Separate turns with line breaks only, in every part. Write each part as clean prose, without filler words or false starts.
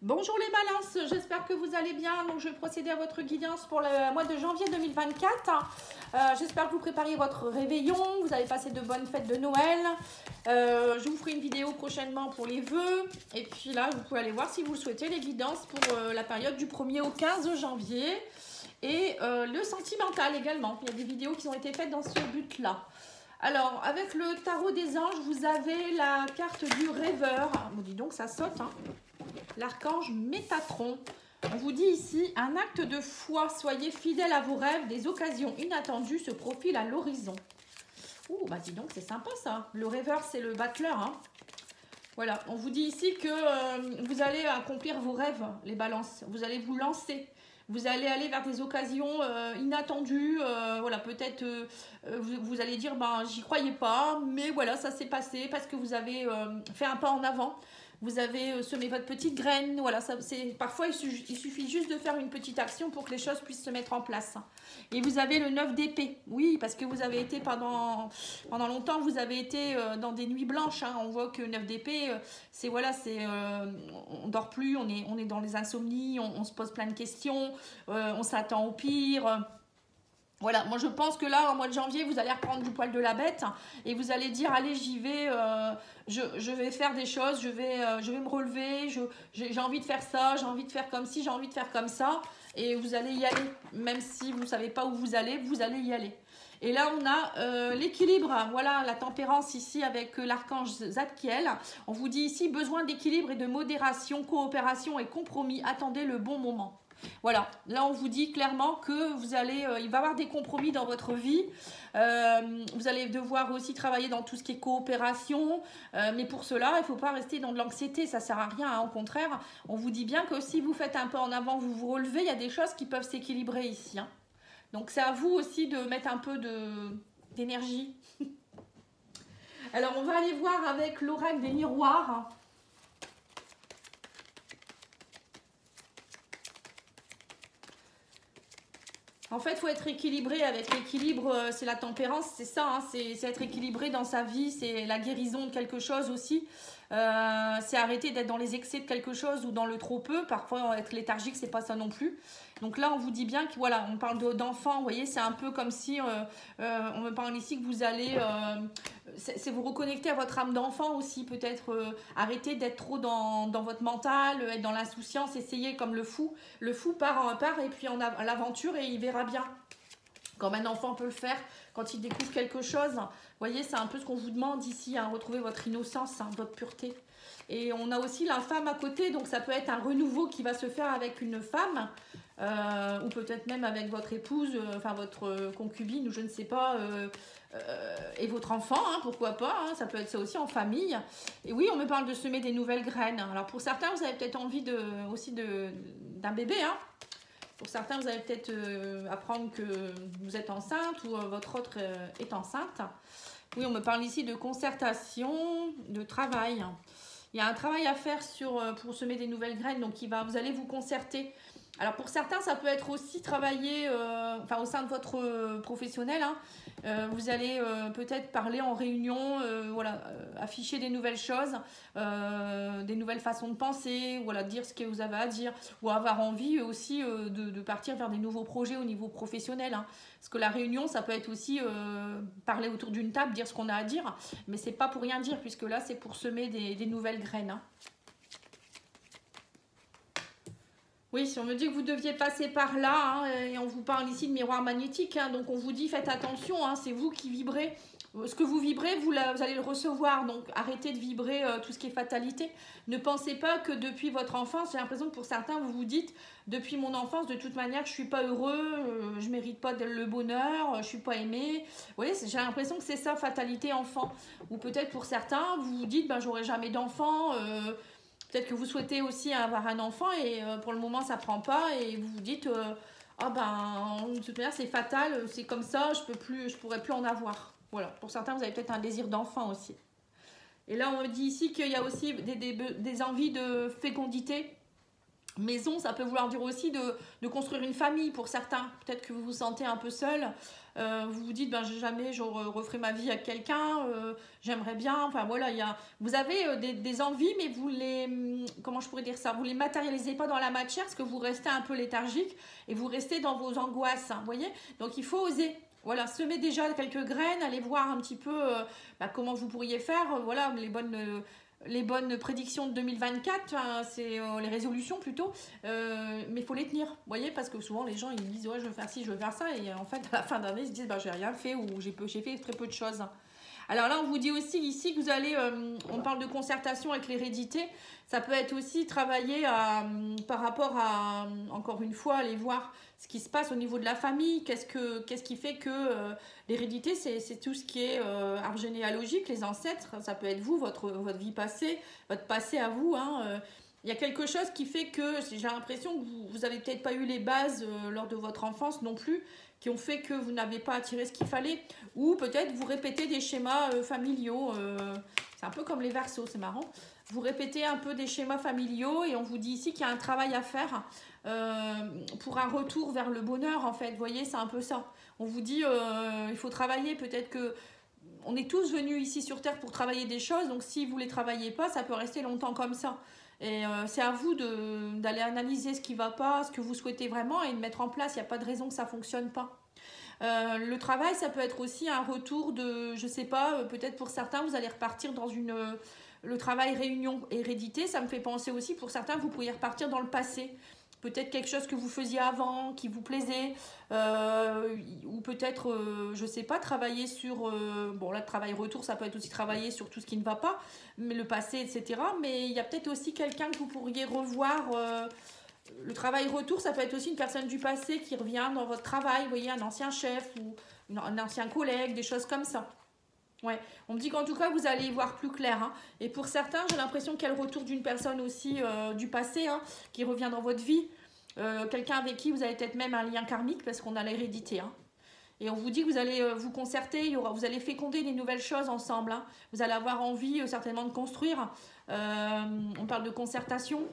Bonjour les balances, j'espère que vous allez bien. Donc je vais procéder à votre guidance pour le mois de janvier 2024. J'espère que vous préparez votre réveillon, vous allez passer de bonnes fêtes de Noël. Je vous ferai une vidéo prochainement pour les vœux. Et puis là, vous pouvez aller voir si vous le souhaitez les guidances pour la période du 1er au 15 janvier. Et le sentimental également. Il y a des vidéos qui ont été faites dans ce but-là. Alors, avec le tarot des anges, vous avez la carte du rêveur. Bon, dis donc, ça saute, hein. L'archange Métatron. On vous dit ici, un acte de foi, soyez fidèle à vos rêves, des occasions inattendues se profilent à l'horizon. Ouh, bah dis donc, c'est sympa ça. Le rêveur, c'est le battleur, hein. Voilà, on vous dit ici que vous allez accomplir vos rêves, les balances. Vous allez vous lancer. Vous allez aller vers des occasions inattendues. Voilà, peut-être vous allez dire, ben, j'y croyais pas, mais voilà, ça s'est passé parce que vous avez fait un pas en avant. Vous avez semé votre petite graine. Voilà, parfois, il suffit juste de faire une petite action pour que les choses puissent se mettre en place. Et vous avez le 9 d'épée. Oui, parce que vous avez été pendant longtemps, vous avez été dans des nuits blanches. Hein. On voit que 9 d'épée, c'est voilà, on dort plus, on est dans les insomnies, on se pose plein de questions, on s'attend au pire. Voilà, moi je pense que là, au mois de janvier, vous allez reprendre du poil de la bête et vous allez dire, allez, j'y vais, je vais faire des choses, je vais me relever, j'ai envie de faire ça, j'ai envie de faire comme ci, j'ai envie de faire comme ça. Et vous allez y aller, même si vous ne savez pas où vous allez y aller. Et là, on a l'équilibre, voilà, la tempérance ici avec l'archange Zadkiel. On vous dit ici, besoin d'équilibre et de modération, coopération et compromis, attendez le bon moment. Voilà, là on vous dit clairement que il va y avoir des compromis dans votre vie. Vous allez devoir aussi travailler dans tout ce qui est coopération. Mais pour cela, il ne faut pas rester dans de l'anxiété, ça ne sert à rien. Hein. Au contraire, on vous dit bien que si vous faites un peu en avant, vous vous relevez, il y a des choses qui peuvent s'équilibrer ici. Hein. Donc c'est à vous aussi de mettre un peu d'énergie. Alors on va aller voir avec l'oracle des miroirs. En fait, il faut être équilibré. Avec l'équilibre, c'est la tempérance, c'est ça, hein, c'est être équilibré dans sa vie, c'est la guérison de quelque chose aussi. C'est arrêter d'être dans les excès de quelque chose ou dans le trop peu. Parfois, être léthargique, c'est pas ça non plus. Donc là, on vous dit bien que voilà, on parle d'enfants. Vous voyez, c'est un peu comme si on me parle ici que vous allez, c'est vous reconnecter à votre âme d'enfant aussi, peut-être arrêter d'être trop dans votre mental, être dans l'insouciance, essayer comme le fou. Le fou part et puis on a l'aventure et il verra bien. Comme un enfant peut le faire quand il découvre quelque chose. Vous voyez, c'est un peu ce qu'on vous demande ici, hein, retrouver votre innocence, hein, votre pureté. Et on a aussi la femme à côté, donc ça peut être un renouveau qui va se faire avec une femme, ou peut-être même avec votre épouse, enfin votre concubine, ou je ne sais pas, et votre enfant, hein, pourquoi pas, hein, ça peut être ça aussi en famille. Et oui, on me parle de semer des nouvelles graines. Alors pour certains, vous avez peut-être envie aussi d'un bébé, hein. Pour certains, vous allez peut-être apprendre que vous êtes enceinte ou votre autre est enceinte. Oui, on me parle ici de concertation, de travail. Il y a un travail à faire pour semer des nouvelles graines, donc vous allez vous concerter. Alors pour certains, ça peut être aussi travailler au sein de votre professionnel. Hein. Vous allez peut-être parler en réunion, voilà, afficher des nouvelles choses, des nouvelles façons de penser, voilà, dire ce que vous avez à dire, ou avoir envie aussi de partir vers des nouveaux projets au niveau professionnel. Hein. Parce que la réunion, ça peut être aussi parler autour d'une table, dire ce qu'on a à dire, mais c'est pas pour rien dire, puisque là, c'est pour semer des nouvelles graines. Hein. Oui, si on me dit que vous deviez passer par là, hein, et on vous parle ici de miroir magnétique, hein, donc on vous dit faites attention, hein, c'est vous qui vibrez. Ce que vous vibrez, vous allez le recevoir, donc arrêtez de vibrer tout ce qui est fatalité. Ne pensez pas que depuis votre enfance, j'ai l'impression que pour certains, vous vous dites, depuis mon enfance, de toute manière, je ne suis pas heureux, je ne mérite pas le bonheur, je ne suis pas aimé. Vous voyez, j'ai l'impression que c'est ça, fatalité enfant. Ou peut-être pour certains, vous vous dites, ben, j'aurai jamais d'enfant, peut-être que vous souhaitez aussi avoir un enfant et pour le moment ça prend pas et vous vous dites ah ben de toute manière c'est fatal, c'est comme ça, je pourrais plus en avoir. Voilà, pour certains vous avez peut-être un désir d'enfant aussi. Et là on me dit ici qu'il y a aussi des envies de fécondité. Maison, ça peut vouloir dire aussi de construire une famille pour certains. Peut-être que vous vous sentez un peu seul. Vous vous dites, ben, jamais je referai ma vie avec quelqu'un. J'aimerais bien. Enfin voilà, vous avez des envies, mais vous les... Comment je pourrais dire ça? Vous les matérialisez pas dans la matière parce que vous restez un peu léthargique et vous restez dans vos angoisses. Vous voyez? Donc il faut oser. Voilà, semez déjà quelques graines. Allez voir un petit peu comment vous pourriez faire. Voilà, les bonnes prédictions de 2024, hein, c'est les résolutions plutôt, mais il faut les tenir, vous voyez, parce que souvent les gens ils disent ouais je veux faire ci, je veux faire ça, et en fait à la fin d'année ils se disent bah j'ai rien fait ou j'ai fait très peu de choses. Alors là on vous dit aussi ici que vous allez, on parle de concertation avec l'hérédité, ça peut être aussi travailler par rapport à, encore une fois, aller voir ce qui se passe au niveau de la famille, qu'est-ce qui fait que l'hérédité, c'est tout ce qui est arbre généalogique, les ancêtres, ça peut être vous, votre vie passée, votre passé à vous. Hein, il y a quelque chose qui fait que j'ai l'impression que vous n'avez peut-être pas eu les bases lors de votre enfance non plus, qui ont fait que vous n'avez pas attiré ce qu'il fallait, ou peut-être vous répétez des schémas familiaux, c'est un peu comme les Verseaux, c'est marrant. Vous répétez un peu des schémas familiaux et on vous dit ici qu'il y a un travail à faire pour un retour vers le bonheur en fait. Vous voyez, c'est un peu ça. On vous dit il faut travailler, peut-être que on est tous venus ici sur Terre pour travailler des choses, donc si vous ne les travaillez pas, ça peut rester longtemps comme ça. Et c'est à vous d'aller analyser ce qui ne va pas, ce que vous souhaitez vraiment et de mettre en place. Il n'y a pas de raison que ça ne fonctionne pas. Le travail, ça peut être aussi un retour de, je sais pas, peut-être pour certains, vous allez repartir dans le travail réunion hérédité. Ça me fait penser aussi, pour certains, vous pourriez repartir dans le passé. Peut-être quelque chose que vous faisiez avant, qui vous plaisait, ou peut-être, je sais pas, travailler sur, bon là, le travail retour, ça peut être aussi travailler sur tout ce qui ne va pas, mais le passé, etc. Mais il y a peut-être aussi quelqu'un que vous pourriez revoir. Le travail retour, ça peut être aussi une personne du passé qui revient dans votre travail, vous voyez, un ancien chef ou un ancien collègue, des choses comme ça. Ouais, on me dit qu'en tout cas, vous allez y voir plus clair. Hein. Et pour certains, j'ai l'impression qu'il y a le retour d'une personne aussi du passé hein, qui revient dans votre vie. Quelqu'un avec qui vous avez peut-être même un lien karmique parce qu'on a l'hérédité. Hein. Et on vous dit que vous allez vous concerter, vous allez féconder des nouvelles choses ensemble. Hein. Vous allez avoir envie certainement de construire. On parle de concertation,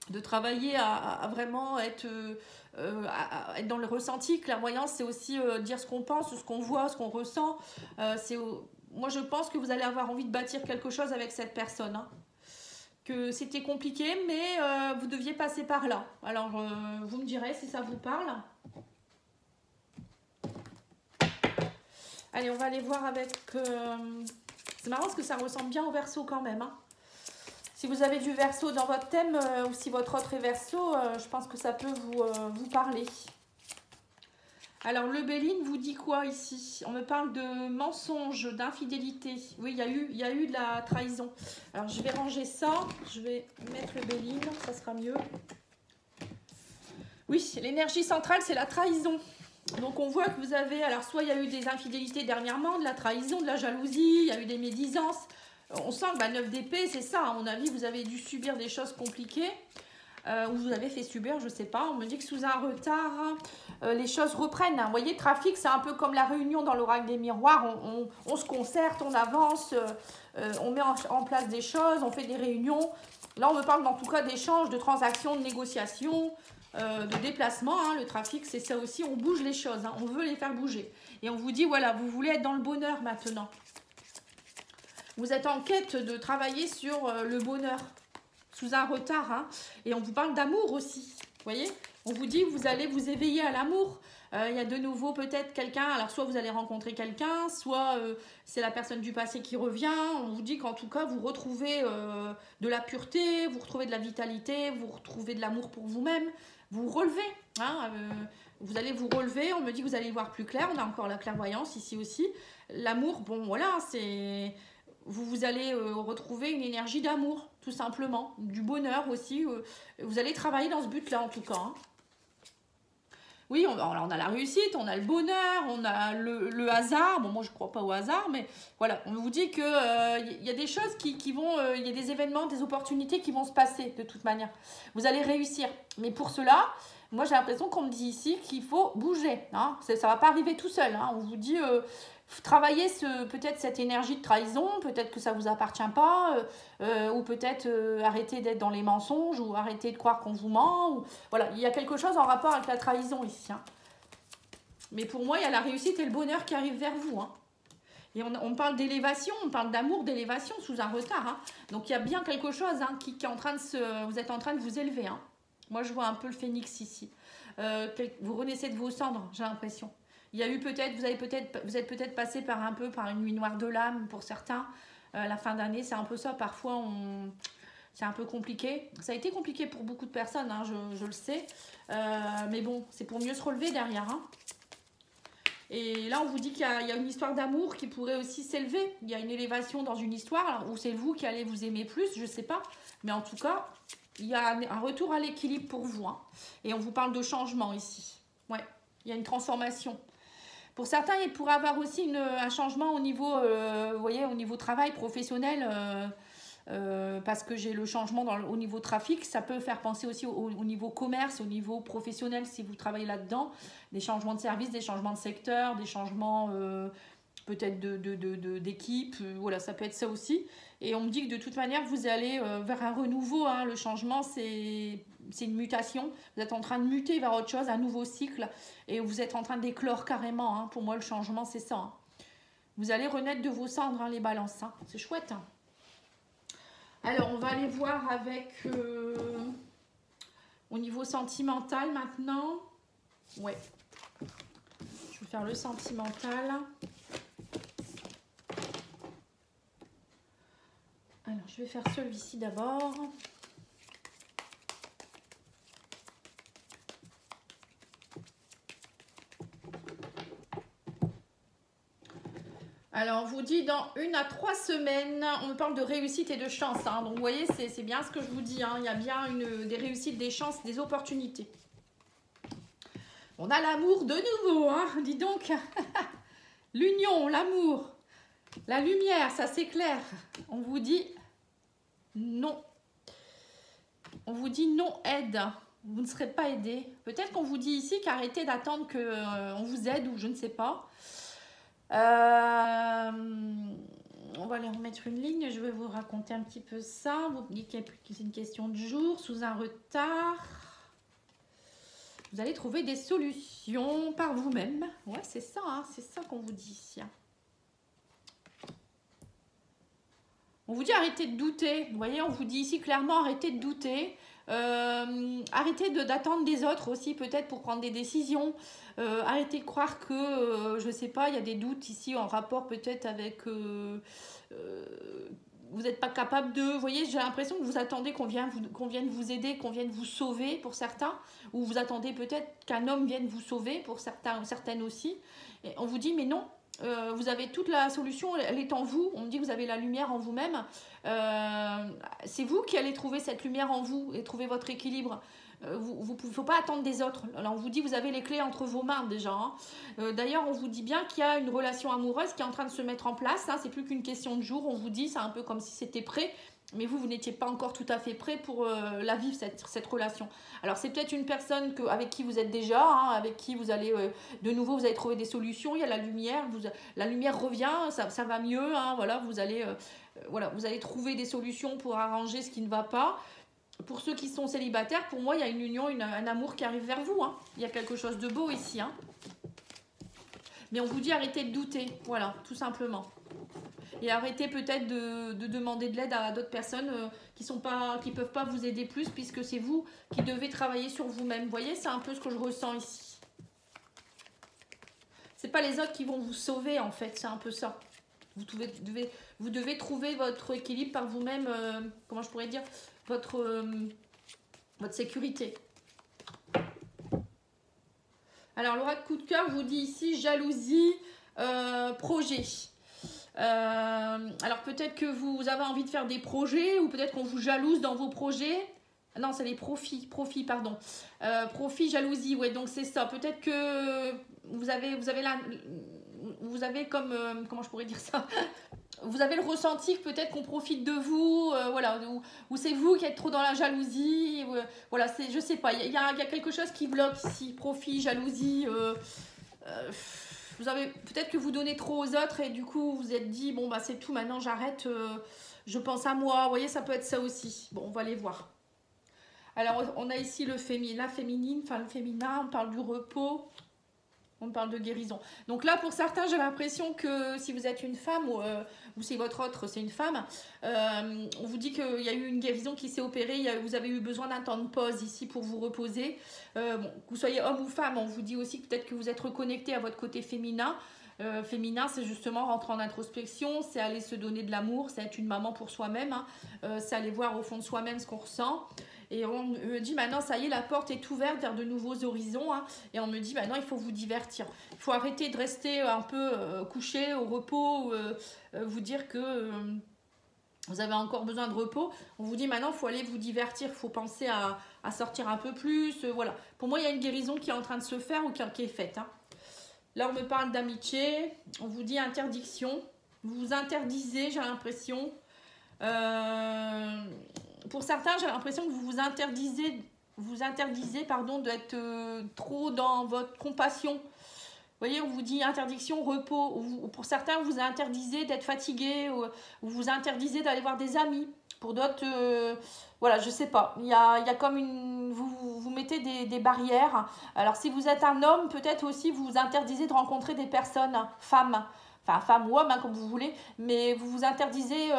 de travailler à vraiment être dans le ressenti. Clairvoyance, c'est aussi dire ce qu'on pense, ce qu'on voit, ce qu'on ressent. Moi, je pense que vous allez avoir envie de bâtir quelque chose avec cette personne. Hein. Que c'était compliqué, mais vous deviez passer par là. Alors, vous me direz si ça vous parle. Allez, on va aller voir avec... C'est marrant parce que ça ressemble bien au Verseau quand même. Hein. Si vous avez du Verseau dans votre thème ou si votre autre est Verseau, je pense que ça peut vous parler. Alors, le Béline vous dit quoi ici? On me parle de mensonge, d'infidélité. Oui, il y a eu de la trahison. Alors, je vais ranger ça. Je vais mettre le Béline, ça sera mieux. Oui, l'énergie centrale, c'est la trahison. Donc, on voit que vous avez... Alors, soit il y a eu des infidélités dernièrement, de la trahison, de la jalousie, il y a eu des médisances. On sent que 9 d'épée, c'est ça. À mon avis, vous avez dû subir des choses compliquées. Ou vous avez fait subir, je ne sais pas. On me dit que sous un retard, les choses reprennent. Vous voyez, trafic, c'est un peu comme la réunion dans l'oracle des miroirs. On se concerte, on avance, on met en place des choses, on fait des réunions. Là, on me parle en tout cas d'échanges, de transactions, de négociations, de déplacements. Hein. Le trafic, c'est ça aussi. On bouge les choses, hein. On veut les faire bouger. Et on vous dit, voilà, vous voulez être dans le bonheur maintenant. Vous êtes en quête de travailler sur le bonheur, sous un retard. Hein. Et on vous parle d'amour aussi, vous voyez. On vous dit, vous allez vous éveiller à l'amour. Il y a de nouveau peut-être quelqu'un, alors soit vous allez rencontrer quelqu'un, soit c'est la personne du passé qui revient. On vous dit qu'en tout cas, vous retrouvez de la pureté, vous retrouvez de la vitalité, vous retrouvez de l'amour pour vous-même, vous relevez. Hein, vous allez vous relever, on me dit que vous allez y voir plus clair. On a encore la clairvoyance ici aussi. L'amour, bon voilà, c'est... Vous allez retrouver une énergie d'amour, tout simplement, du bonheur aussi. Vous allez travailler dans ce but-là, en tout cas. Hein. Oui, on a la réussite, on a le bonheur, on a le hasard. Bon, moi, je ne crois pas au hasard, mais voilà, on vous dit qu'il y a des choses qui vont... Il y a des événements, des opportunités qui vont se passer, de toute manière. Vous allez réussir. Mais pour cela... Moi, j'ai l'impression qu'on me dit ici qu'il faut bouger. Hein. Ça ne va pas arriver tout seul. Hein. On vous dit Travaillez peut-être cette énergie de trahison, peut-être que ça ne vous appartient pas, ou peut-être arrêtez d'être dans les mensonges, ou arrêtez de croire qu'on vous ment. Ou... Voilà, il y a quelque chose en rapport avec la trahison ici. Hein. Mais pour moi, il y a la réussite et le bonheur qui arrivent vers vous. Hein. Et on parle d'élévation, on parle d'amour, d'élévation sous un retard. Hein. Donc il y a bien quelque chose hein, qui est en train de se... Vous êtes en train de vous élever. Hein. Moi, je vois un peu le phénix ici. Vous renaissez de vos cendres, j'ai l'impression. Il y a eu peut-être, vous êtes peut-être passé par une nuit noire de l'âme pour certains. La fin d'année, c'est un peu ça. Parfois, c'est un peu compliqué. Ça a été compliqué pour beaucoup de personnes, hein, je le sais. Mais bon, c'est pour mieux se relever derrière. Hein. Et là, on vous dit qu'il y a une histoire d'amour qui pourrait aussi s'élever. Il y a une élévation dans une histoire où c'est vous qui allez vous aimer plus, je ne sais pas. Mais en tout cas, il y a un retour à l'équilibre pour vous. Hein. Et on vous parle de changement ici. Ouais, il y a une transformation. Pour certains, il pourrait y avoir aussi un changement au niveau, vous voyez, au niveau travail professionnel, parce que j'ai le changement au niveau trafic. Ça peut faire penser aussi au niveau commerce, au niveau professionnel, si vous travaillez là-dedans. Des changements de service, des changements de secteur, des changements peut-être d'équipe. Voilà, ça peut être ça aussi. Et on me dit que de toute manière, vous allez vers un renouveau. Hein. Le changement, c'est une mutation. Vous êtes en train de muter vers autre chose, un nouveau cycle. Et vous êtes en train d'éclore carrément. Hein. Pour moi, le changement, c'est ça. Hein. Vous allez renaître de vos cendres, hein, les balances. Hein. C'est chouette. Hein. Alors, on va aller voir avec... au niveau sentimental maintenant. Ouais. Je vais faire le sentimental. Alors, je vais faire celui-ci d'abord. Alors, on vous dit dans 1 à 3 semaines, on me parle de réussite et de chance. Hein. Donc, vous voyez, c'est bien ce que je vous dis. Hein. Il y a bien des réussites, des chances, des opportunités. On a l'amour de nouveau, hein. Dis donc. L'union, l'amour, la lumière, ça s'éclaire. On vous dit non. On vous dit non aide. Vous ne serez pas aidé. Peut-être qu'on vous dit ici qu'arrêtez d'attendre qu'on vous aide ou je ne sais pas. On va aller remettre une ligne. Je vais vous raconter un petit peu ça. Vous dites que c'est une question de jour, sous un retard. Vous allez trouver des solutions par vous-même. Ouais, c'est ça, hein, c'est ça qu'on vous dit ici. On vous dit arrêtez de douter. Vous voyez, on vous dit ici clairement arrêtez de douter. Arrêtez d'attendre des autres aussi peut-être pour prendre des décisions. Arrêtez de croire que, je ne sais pas, il y a des doutes ici en rapport peut-être avec... vous n'êtes pas capable de... Vous voyez, j'ai l'impression que vous attendez qu'on vienne vous aider, qu'on vienne vous sauver pour certains. Ou vous attendez peut-être qu'un homme vienne vous sauver pour certaines aussi. Et on vous dit mais non. Vous avez toute la solution, elle est en vous. On me dit que vous avez la lumière en vous-même. C'est vous qui allez trouver cette lumière en vous et trouver votre équilibre. Il ne faut pas attendre des autres. Alors on vous dit que vous avez les clés entre vos mains déjà. Hein. D'ailleurs, on vous dit bien qu'il y a une relation amoureuse qui est en train de se mettre en place. Hein. C'est plus qu'une question de jour. On vous dit, c'est un peu comme si c'était prêt. Mais vous n'étiez pas encore tout à fait prêt pour la vivre, cette relation. Alors, c'est peut-être une personne avec qui vous êtes déjà, hein, avec qui vous allez, de nouveau, vous allez trouver des solutions. Il y a la lumière, la lumière revient, ça va mieux. Hein, voilà, vous allez trouver des solutions pour arranger ce qui ne va pas. Pour ceux qui sont célibataires, pour moi, il y a une union, un amour qui arrive vers vous. Hein. Il y a quelque chose de beau ici. Hein. Mais on vous dit arrêtez de douter, voilà, tout simplement. Et arrêtez peut-être de demander de l'aide à d'autres personnes qui ne peuvent pas vous aider plus puisque c'est vous qui devez travailler sur vous-même. Vous voyez, c'est un peu ce que je ressens ici. Ce n'est pas les autres qui vont vous sauver en fait, c'est un peu ça. Vous devez trouver votre équilibre par vous-même, comment je pourrais dire, votre sécurité. Alors, l'oracle coup de cœur vous dit ici jalousie, projet. Alors peut-être que vous avez envie de faire des projets ou peut-être qu'on vous jalouse dans vos projets. Non, c'est les profits, pardon. Profit, jalousie, ouais, donc c'est ça. Peut-être que vous avez comme, comment je pourrais dire ça, vous avez le ressenti que peut-être qu'on profite de vous, voilà, ou c'est vous qui êtes trop dans la jalousie, voilà, je sais pas, il y a quelque chose qui bloque ici, profit, jalousie, vous avez peut-être que vous donnez trop aux autres et du coup vous êtes dit bon bah c'est tout, maintenant j'arrête, je pense à moi. Vous voyez, ça peut être ça aussi. Bon, on va les voir. Alors on a ici la féminine, enfin le féminin, on parle du repos. On parle de guérison. Donc là, pour certains, j'ai l'impression que si vous êtes une femme ou si votre autre, c'est une femme, on vous dit qu'il y a eu une guérison qui s'est opérée, vous avez eu besoin d'un temps de pause ici pour vous reposer. Bon, que vous soyez homme ou femme, on vous dit aussi peut-être que vous êtes reconnecté à votre côté féminin. Féminin, c'est justement rentrer en introspection, c'est aller se donner de l'amour, c'est être une maman pour soi-même, hein. C'est aller voir au fond de soi-même ce qu'on ressent. Et on me dit maintenant, ça y est, la porte est ouverte vers de nouveaux horizons, hein. Et on me dit maintenant, il faut vous divertir. Il faut arrêter de rester un peu couché au repos, vous dire que vous avez encore besoin de repos. On vous dit maintenant, il faut aller vous divertir, il faut penser à sortir un peu plus. Voilà. Pour moi, il y a une guérison qui est en train de se faire ou qui est faite, hein. Là, on me parle d'amitié. On vous dit interdiction. Vous vous interdisez, j'ai l'impression. Pour certains, j'ai l'impression que vous interdisez d'être trop dans votre compassion. Vous voyez, on vous dit interdiction, repos. Pour certains, vous interdisez d'être fatigué. Ou vous interdisez d'aller voir des amis. Pour d'autres, voilà, je sais pas. Il y a comme une... Vous mettez des barrières. Alors, si vous êtes un homme, peut-être aussi vous vous interdisez de rencontrer des personnes, femmes. Enfin, femme ou homme, hein, comme vous voulez. Mais vous vous interdisez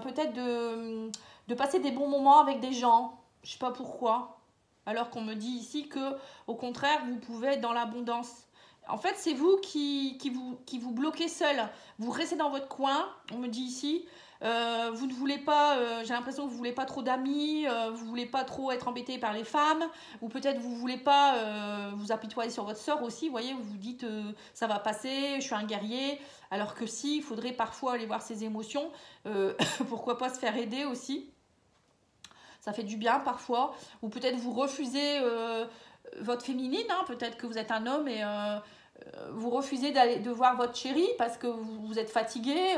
peut-être de passer des bons moments avec des gens. Je sais pas pourquoi. Alors qu'on me dit ici que, au contraire, vous pouvez être dans l'abondance. En fait, c'est vous qui vous bloquez seul. Vous restez dans votre coin, on me dit ici. Vous ne voulez pas, j'ai l'impression que vous ne voulez pas trop d'amis, vous ne voulez pas trop être embêté par les femmes, ou peut-être vous ne voulez pas vous apitoyer sur votre sort aussi. Vous voyez, vous vous dites ça va passer, je suis un guerrier. Alors que si, il faudrait parfois aller voir ses émotions. Pourquoi pas se faire aider aussi. Ça fait du bien parfois. Ou peut-être vous refusez votre féminine, hein. Peut-être que vous êtes un homme et vous refusez de voir votre chérie parce que vous êtes fatigué.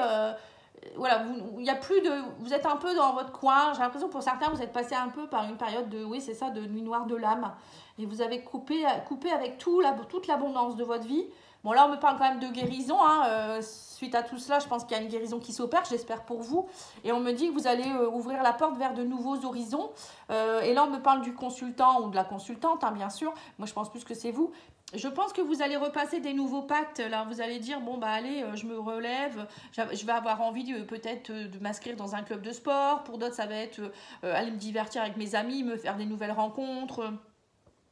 Voilà, vous êtes un peu dans votre coin. J'ai l'impression que pour certains, vous êtes passé un peu par une période de, oui, c'est ça, de nuit noire de l'âme. Et vous avez coupé avec toute l'abondance de votre vie. Bon, là, on me parle quand même de guérison, hein. Suite à tout cela, je pense qu'il y a une guérison qui s'opère, j'espère pour vous. Et on me dit que vous allez ouvrir la porte vers de nouveaux horizons. Et là, on me parle du consultant ou de la consultante, hein, bien sûr. Moi, je pense plus que c'est vous. Je pense que vous allez repasser des nouveaux pactes. Là, vous allez dire, bon, bah allez, je me relève. Je vais avoir envie peut-être de m'inscrire dans un club de sport. Pour d'autres, ça va être aller me divertir avec mes amis, me faire des nouvelles rencontres.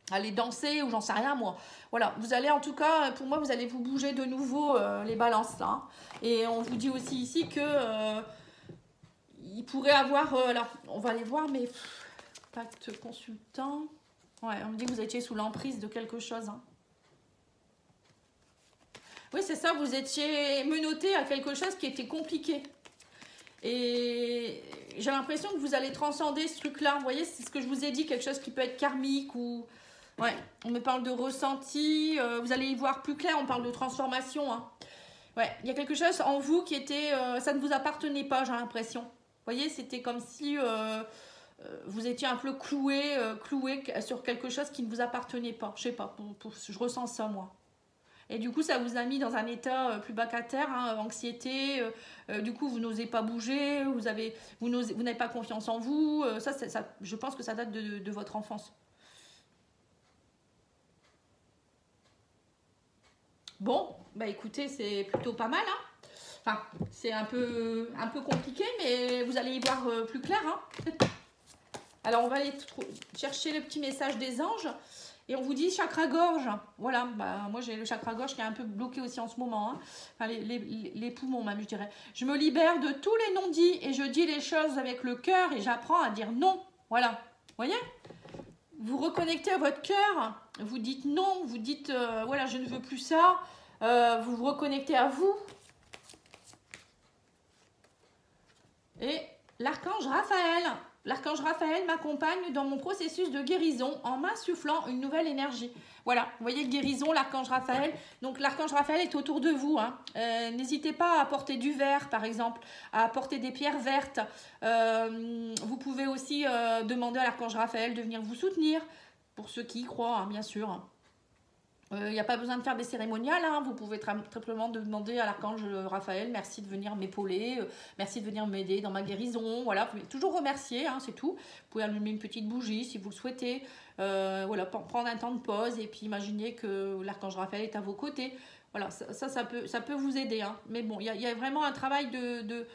Aller danser ou j'en sais rien moi. Voilà, vous allez en tout cas, pour moi, vous allez vous bouger de nouveau les balances là. Et on vous dit aussi ici que il pourrait avoir, alors on va aller voir, mais pacte consultant. Ouais, on me dit que vous étiez sous l'emprise de quelque chose, hein. Oui, c'est ça, vous étiez menotté à quelque chose qui était compliqué. Et j'ai l'impression que vous allez transcender ce truc-là. Vous voyez, c'est ce que je vous ai dit, quelque chose qui peut être karmique ou... Ouais, on me parle de ressenti, vous allez y voir plus clair, on parle de transformation, hein. Ouais, il y a quelque chose en vous qui était... ça ne vous appartenait pas, j'ai l'impression. Vous voyez, c'était comme si vous étiez un peu cloué sur quelque chose qui ne vous appartenait pas. Je sais pas, je ressens ça, moi. Et du coup, ça vous a mis dans un état plus bas qu'à terre, hein, anxiété. Du coup, vous n'osez pas bouger, vous n'avez pas confiance en vous. Ça, je pense que ça date de votre enfance. Bon, bah écoutez, c'est plutôt pas mal, hein. Enfin, c'est un peu compliqué, mais vous allez y voir plus clair, hein. Alors, on va aller chercher le petit message des anges. Et on vous dit chakra-gorge. Voilà, bah, moi j'ai le chakra-gorge qui est un peu bloqué aussi en ce moment, hein. Enfin, les poumons même, je dirais. Je me libère de tous les non-dits et je dis les choses avec le cœur et j'apprends à dire non. Voilà, vous voyez? Vous reconnectez à votre cœur, vous dites non, vous dites voilà, je ne veux plus ça. Vous vous reconnectez à vous. Et l'archange Raphaël. L'archange Raphaël m'accompagne dans mon processus de guérison en m'insufflant une nouvelle énergie. Voilà, vous voyez le guérison, l'archange Raphaël. Donc l'archange Raphaël est autour de vous, hein. N'hésitez pas à apporter du vert, par exemple, à apporter des pierres vertes. Vous pouvez aussi demander à l'archange Raphaël de venir vous soutenir, pour ceux qui y croient, hein, bien sûr. Il n'y a pas besoin de faire des cérémoniales, hein. Vous pouvez simplement demander à l'archange Raphaël, merci de venir m'épauler, merci de venir m'aider dans ma guérison. Voilà, vous pouvez toujours remercier, hein, c'est tout. Vous pouvez allumer une petite bougie si vous le souhaitez. Voilà, prendre un temps de pause et puis imaginez que l'archange Raphaël est à vos côtés. Voilà, ça peut vous aider, hein. Mais bon, il y a vraiment un travail de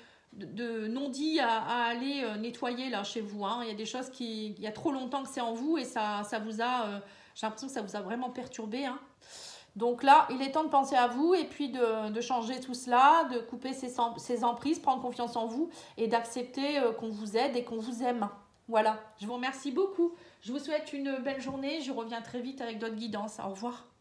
non-dit à aller nettoyer là chez vous, hein. Il y a des choses il y a trop longtemps que c'est en vous et ça vous a... j'ai l'impression que ça vous a vraiment perturbé, hein. Donc là, il est temps de penser à vous et puis de changer tout cela, de couper ces emprises, prendre confiance en vous et d'accepter qu'on vous aide et qu'on vous aime. Voilà, je vous remercie beaucoup. Je vous souhaite une belle journée. Je reviens très vite avec d'autres guidances. Au revoir.